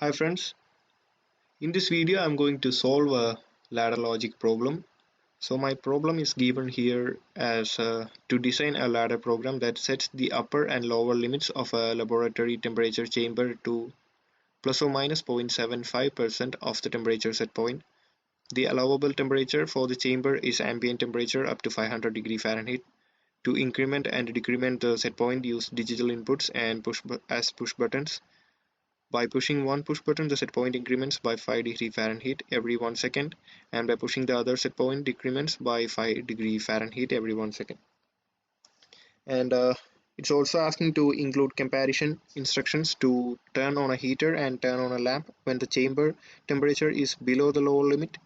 Hi friends, in this video I'm going to solve a ladder logic problem. So my problem is given here as to design a ladder program that sets the upper and lower limits of a laboratory temperature chamber to plus or minus 0.75% of the temperature set point. The allowable temperature for the chamber is ambient temperature up to 500 degree Fahrenheit. To increment and decrement the set point, use digital inputs and push buttons. By pushing one push button, the set point increments by 5 degree Fahrenheit every 1 second, and by pushing the other set point decrements by 5 degree Fahrenheit every 1 second. And it's also asking to include comparison instructions to turn on a heater and turn on a lamp when the chamber temperature is below the lower limit,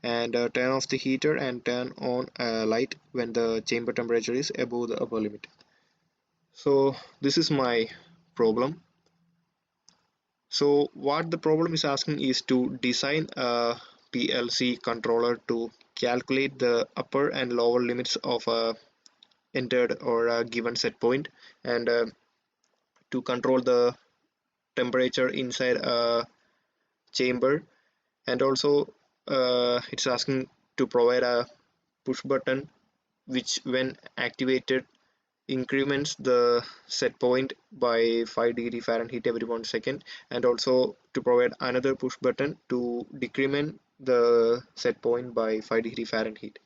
and turn off the heater and turn on a light when the chamber temperature is above the upper limit. So this is my problem. So what the problem is asking is to design a PLC controller to calculate the upper and lower limits of a entered or a given set point, and to control the temperature inside a chamber, and also it's asking to provide a push button which when activated increments the set point by 5 degree Fahrenheit every 1 second, and also to provide another push button to decrement the set point by 5 degree Fahrenheit.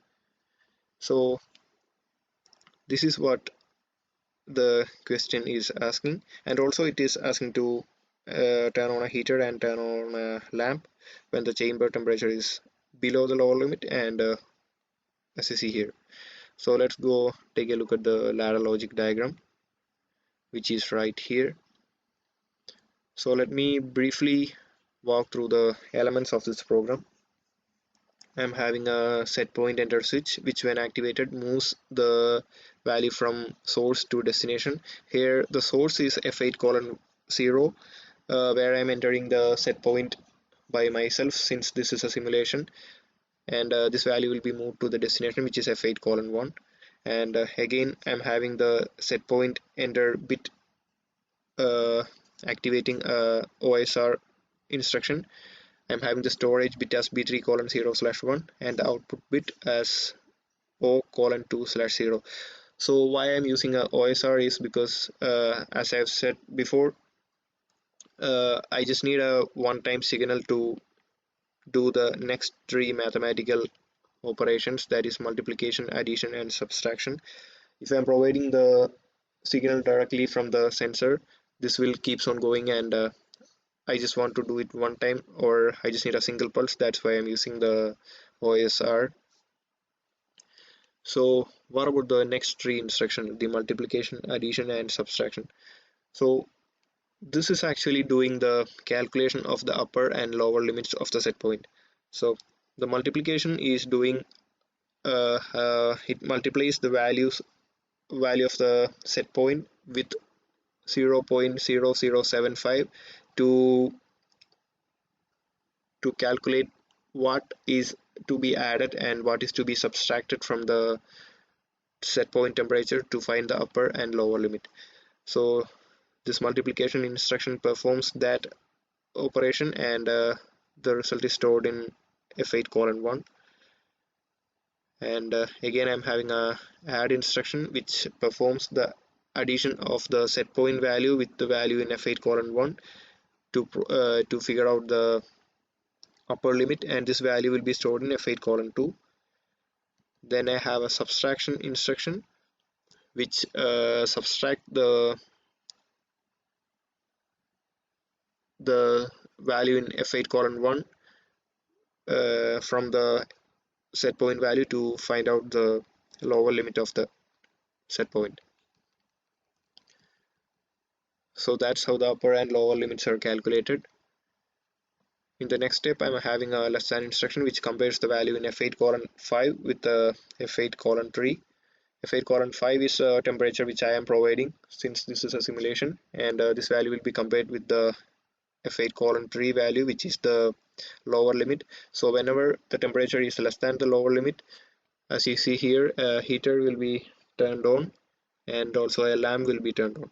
So this is what the question is asking, and also it is asking to turn on a heater and turn on a lamp when the chamber temperature is below the lower limit, and as you see here. So let's go take a look at the ladder logic diagram, which is right here. So let me briefly walk through the elements of this program. I'm having a set point enter switch which when activated moves the value from source to destination. Here the source is F8 colon 0, where I'm entering the set point by myself since this is a simulation, and this value will be moved to the destination which is F8 colon 1, and again I'm having the set point enter bit uh, activating a OSR instruction. I'm having the storage bit as B3 colon 0/1 and the output bit as O colon 2/0. So why I'm using a OSR is because as I've said before, I just need a one-time signal to do the next three mathematical operations, that is multiplication, addition and subtraction. If I'm providing the signal directly from the sensor, this will keeps on going, and I just want to do it one time, or I just need a single pulse. That's why I'm using the OSR. So what about the next three instruction, the multiplication, addition and subtraction? So this is actually doing the calculation of the upper and lower limits of the set point. So the multiplication is doing it multiplies the value of the set point with 0.0075 to calculate what is to be added and what is to be subtracted from the set point temperature to find the upper and lower limit. So this multiplication instruction performs that operation, and the result is stored in F8 colon 1, and again I'm having a add instruction which performs the addition of the set point value with the value in F8 colon 1 to figure out the upper limit, and this value will be stored in F8 colon 2. Then I have a subtraction instruction which subtract the value in F8 colon 1 from the set point value to find out the lower limit of the set point. So that's how the upper and lower limits are calculated. In the next step, I'm having a less than instruction which compares the value in F8 colon 5 with the F8 colon 3. F8 colon 5 is a temperature which I am providing since this is a simulation, and this value will be compared with the F8 colon 3 value, which is the lower limit. So whenever the temperature is less than the lower limit, as you see here, a heater will be turned on and also a lamp will be turned on.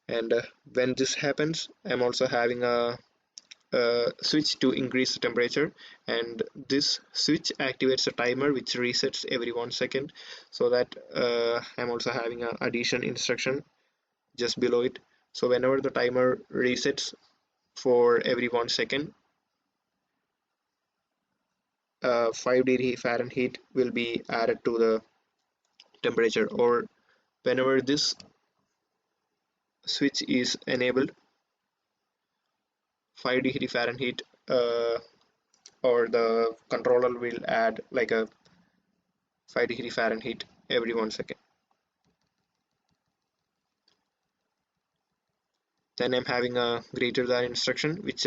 And when this happens, I'm also having a switch to increase the temperature, and this switch activates a timer which resets every 1 second. So that I'm also having an addition instruction just below it. So whenever the timer resets for every 1 second, 5 degree Fahrenheit will be added to the temperature, or whenever this switch is enabled, 5 degree Fahrenheit, or the controller will add like a 5 degree Fahrenheit every 1 second. Then I'm having a greater than instruction which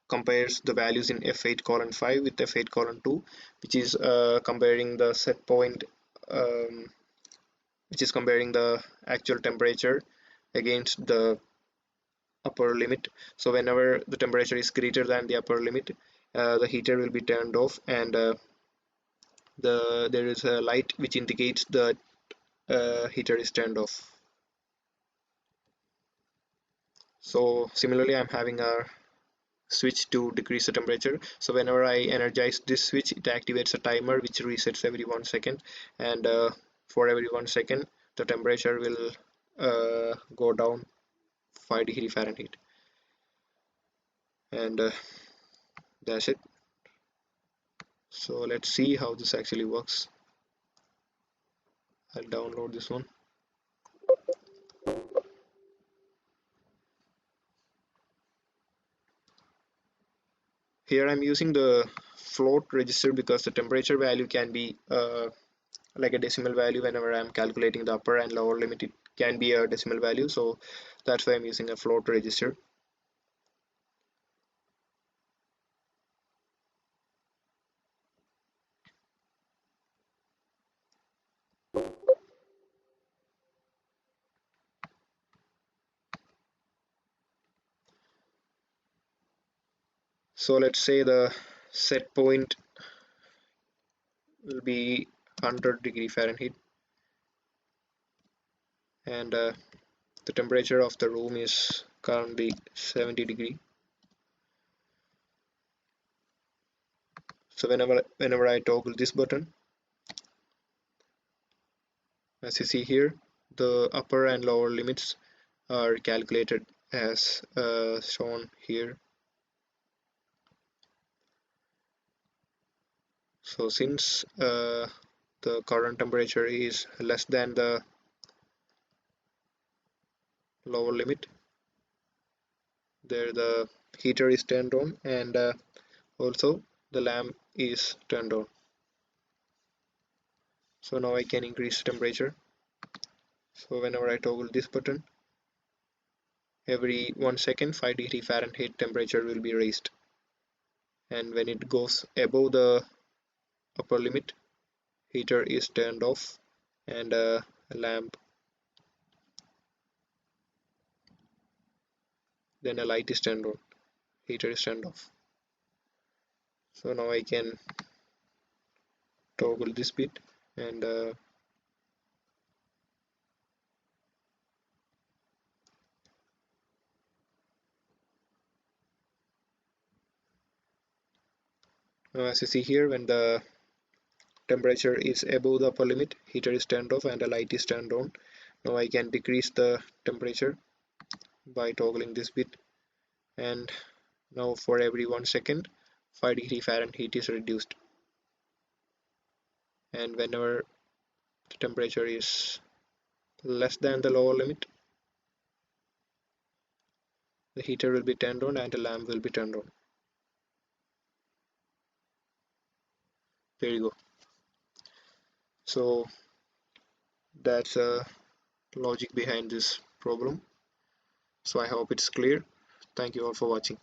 compares the values in f8 colon 5 with f8 colon 2, which is comparing the set point, um, which is comparing the actual temperature against the upper limit. So whenever the temperature is greater than the upper limit, the heater will be turned off, and there is a light which indicates the heater is turned off. So similarly, I'm having a switch to decrease the temperature. So whenever I energize this switch, it activates a timer which resets every 1 second, and for every 1 second the temperature will go down 5 degree Fahrenheit, and that's it. So let's see how this actually works. I'll download this one. Here I'm using the float register because the temperature value can be like a decimal value. Whenever I'm calculating the upper and lower limit, it can be a decimal value, so that's why I'm using a float register. So let's say the set point will be 100 degree Fahrenheit, and the temperature of the room is currently 70 degree. So whenever I toggle this button, as you see here, the upper and lower limits are calculated as shown here. So since the current temperature is less than the lower limit, there the heater is turned on, and also the lamp is turned on. So now I can increase temperature. So whenever I toggle this button, every 1 second 5 degree Fahrenheit temperature will be raised, and when it goes above the upper limit, heater is turned off, and a lamp, then a light is turned on, heater is turned off. So now I can toggle this bit, and now as you see here, when the temperature is above the upper limit, heater is turned off and the light is turned on. Now I can decrease the temperature by toggling this bit, and now for every 1 second 5 degree Fahrenheit is reduced, and whenever the temperature is less than the lower limit, the heater will be turned on and the lamp will be turned on. There you go. So that's a logic behind this problem. So I hope it's clear. Thank you all for watching.